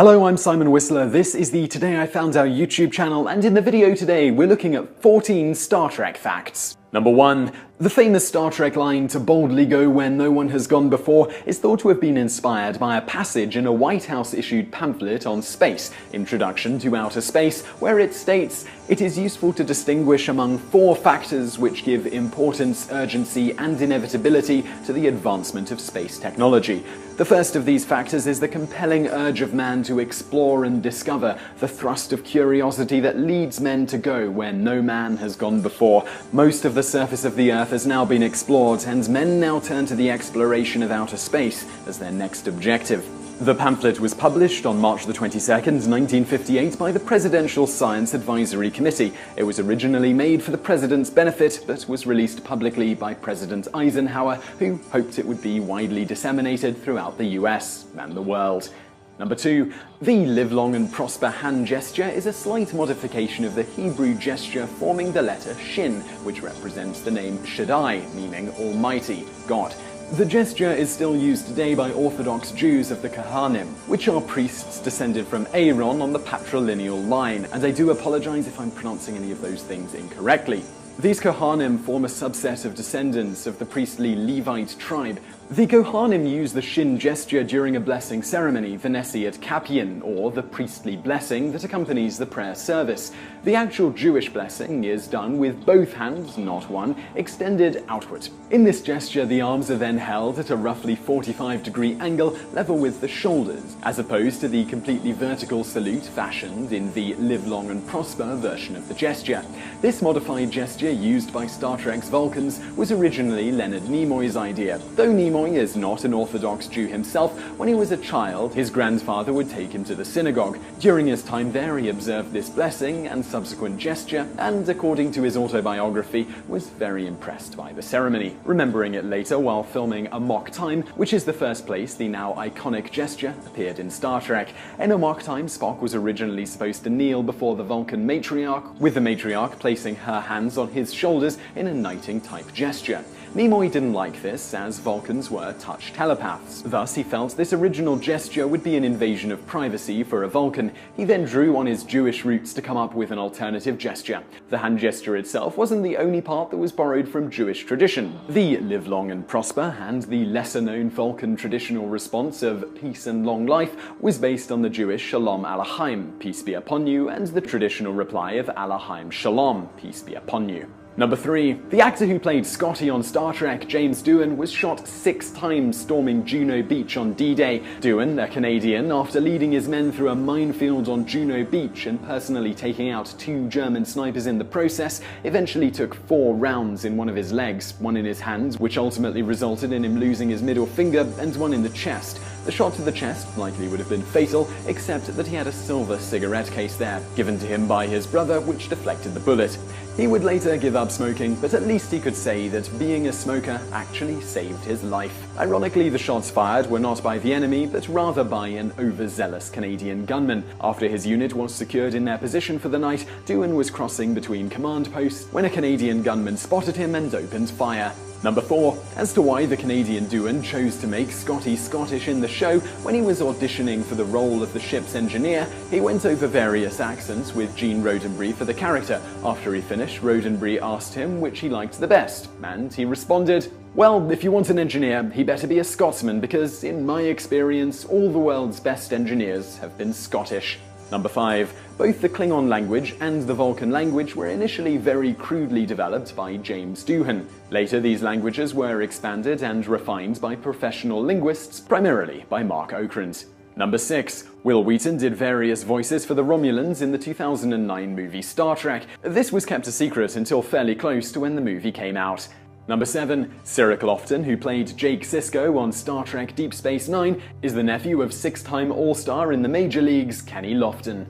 Hello, I'm Simon Whistler. This is the Today I Found Out YouTube channel, and in the video today we're looking at 14 Star Trek facts. Number 1. The famous Star Trek line, "To boldly go where no one has gone before," is thought to have been inspired by a passage in a White House-issued pamphlet on space, Introduction to Outer Space, where it states, "It is useful to distinguish among 4 factors which give importance, urgency, and inevitability to the advancement of space technology. The first of these factors is the compelling urge of man to explore and discover, the thrust of curiosity that leads men to go where no man has gone before. Most of the surface of the Earth has now been explored, and men now turn to the exploration of outer space as their next objective." The pamphlet was published on March 22nd, 1958 by the Presidential Science Advisory Committee. It was originally made for the president's benefit, but was released publicly by President Eisenhower, who hoped it would be widely disseminated throughout the US and the world. Number 2. The "Live Long and Prosper" hand gesture is a slight modification of the Hebrew gesture forming the letter Shin, which represents the name Shaddai, meaning Almighty, God. The gesture is still used today by Orthodox Jews of the Kohanim, which are priests descended from Aaron on the patrilineal line, and I do apologize if I'm pronouncing any of those things incorrectly. These Kohanim form a subset of descendants of the priestly Levite tribe. The Kohanim use the Shin gesture during a blessing ceremony, the Nesiat Kapien, or the priestly blessing that accompanies the prayer service. The actual Jewish blessing is done with both hands, not one, extended outward. In this gesture, the arms are then held at a roughly 45-degree angle, level with the shoulders, as opposed to the completely vertical salute fashioned in the "Live Long and Prosper" version of the gesture. This modified gesture, used by Star Trek's Vulcans, was originally Leonard Nimoy's idea. Though Nimoy is not an Orthodox Jew himself, when he was a child, his grandfather would take him to the synagogue. During his time there, he observed this blessing and subsequent gesture, and according to his autobiography, was very impressed by the ceremony, remembering it later while filming Amok Time, which is the first place the now iconic gesture appeared in Star Trek. In Amok Time, Spock was originally supposed to kneel before the Vulcan matriarch, with the matriarch placing her hands on his shoulders in a knighting-type gesture. Nimoy didn't like this, as Vulcans were touch telepaths. Thus, he felt this original gesture would be an invasion of privacy for a Vulcan. He then drew on his Jewish roots to come up with an alternative gesture. The hand gesture itself wasn't the only part that was borrowed from Jewish tradition. The "Live Long and Prosper" and the lesser-known Vulcan traditional response of "Peace and Long Life" was based on the Jewish Shalom Aleichem, peace be upon you, and the traditional reply of Aleichem Shalom, peace be upon you. Number 3. The actor who played Scotty on Star Trek, James Doohan, was shot 6 times storming Juno Beach on D-Day. Doohan, a Canadian, after leading his men through a minefield on Juno Beach and personally taking out 2 German snipers in the process, eventually took 4 rounds in one of his legs, 1 in his hands, which ultimately resulted in him losing his middle finger, and 1 in the chest. The shot to the chest likely would have been fatal, except that he had a silver cigarette case there, given to him by his brother, which deflected the bullet. He would later give up smoking, but at least he could say that being a smoker actually saved his life. Ironically, the shots fired were not by the enemy, but rather by an overzealous Canadian gunman. After his unit was secured in their position for the night, Doohan was crossing between command posts when a Canadian gunman spotted him and opened fire. Number 4. As to why the Canadian Doohan chose to make Scotty Scottish in the show, when he was auditioning for the role of the ship's engineer, he went over various accents with Gene Roddenberry for the character. After he finished, Roddenberry asked him which he liked the best, and he responded, "Well, if you want an engineer, he better be a Scotsman, because in my experience, all the world's best engineers have been Scottish." Number 5. Both the Klingon language and the Vulcan language were initially very crudely developed by James Doohan. Later, these languages were expanded and refined by professional linguists, primarily by Mark Okrand. Number 6. Wil Wheaton did various voices for the Romulans in the 2009 movie Star Trek. This was kept a secret until fairly close to when the movie came out. Number 7. Cirroc Lofton, who played Jake Sisko on Star Trek Deep Space Nine, is the nephew of 6-time All-Star in the Major Leagues, Kenny Lofton.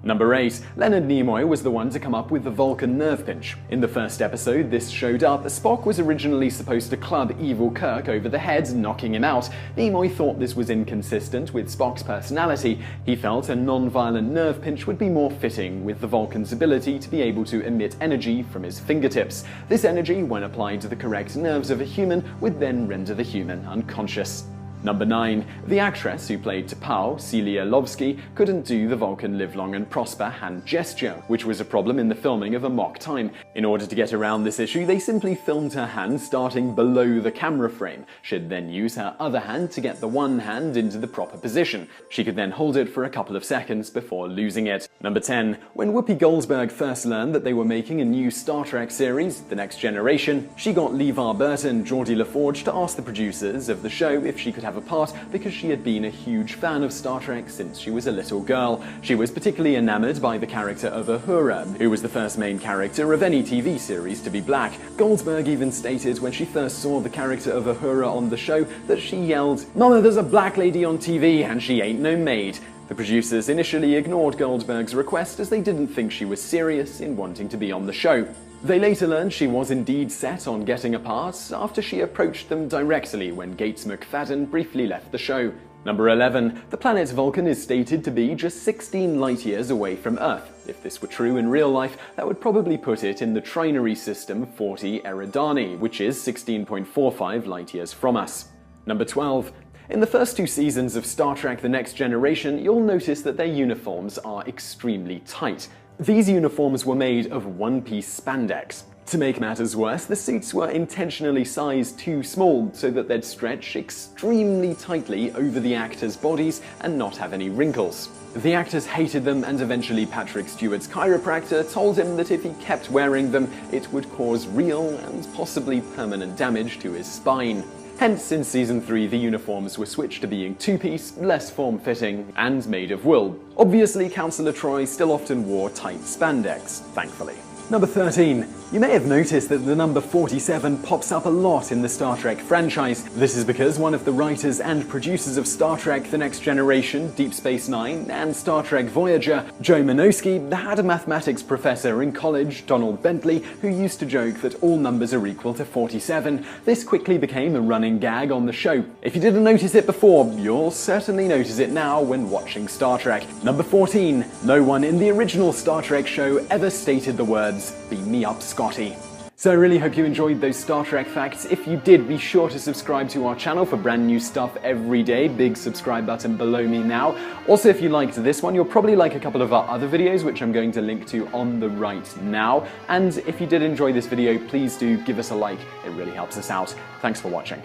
Number 8. Leonard Nimoy was the one to come up with the Vulcan nerve pinch. In the first episode this showed up, Spock was originally supposed to club evil Kirk over the head, knocking him out. Nimoy thought this was inconsistent with Spock's personality. He felt a non-violent nerve pinch would be more fitting with the Vulcan's ability to be able to emit energy from his fingertips. This energy, when applied to the correct nerves of a human, would then render the human unconscious. Number 9. The actress who played T'Pau, Celia Lovsky, couldn't do the Vulcan live long and prosper hand gesture, which was a problem in the filming of Amok Time. In order to get around this issue, they simply filmed her hand starting below the camera frame. She'd then use her other hand to get the one hand into the proper position. She could then hold it for a couple of seconds before losing it. Number 10. When Whoopi Goldberg first learned that they were making a new Star Trek series, The Next Generation, she got LeVar Burton, Geordie LaForge to ask the producers of the show if she could have a part because she had been a huge fan of Star Trek since she was a little girl. She was particularly enamored by the character of Uhura, who was the first main character of any TV series to be black. Goldberg even stated when she first saw the character of Uhura on the show that she yelled, "Mama, there's a black lady on TV and she ain't no maid." The producers initially ignored Goldberg's request as they didn't think she was serious in wanting to be on the show. They later learned she was indeed set on getting a part after she approached them directly when Gates McFadden briefly left the show. Number 11. The planet Vulcan is stated to be just 16 light-years away from Earth. If this were true in real life, that would probably put it in the trinary system 40 Eridani, which is 16.45 light-years from us. Number 12. In the first 2 seasons of Star Trek The Next Generation, you'll notice that their uniforms are extremely tight. These uniforms were made of one-piece spandex. To make matters worse, the suits were intentionally sized too small so that they'd stretch extremely tightly over the actors' bodies and not have any wrinkles. The actors hated them, and eventually Patrick Stewart's chiropractor told him that if he kept wearing them, it would cause real and possibly permanent damage to his spine. Hence, in Season 3, the uniforms were switched to being 2-piece, less form-fitting, and made of wool. Obviously, Counselor Troy still often wore tight spandex, thankfully. Number 13. You may have noticed that the number 47 pops up a lot in the Star Trek franchise. This is because one of the writers and producers of Star Trek The Next Generation, Deep Space Nine, and Star Trek Voyager, Joe Menosky, had a mathematics professor in college, Donald Bentley, who used to joke that all numbers are equal to 47. This quickly became a running gag on the show. If you didn't notice it before, you'll certainly notice it now when watching Star Trek. Number 14. No one in the original Star Trek show ever stated the words, "Beam me up, Scotty." So I really hope you enjoyed those Star Trek facts. If you did, be sure to subscribe to our channel for brand new stuff every day. Big subscribe button below me now. Also, if you liked this one, you'll probably like a couple of our other videos, which I'm going to link to on the right now. And if you did enjoy this video, please do give us a like. It really helps us out. Thanks for watching.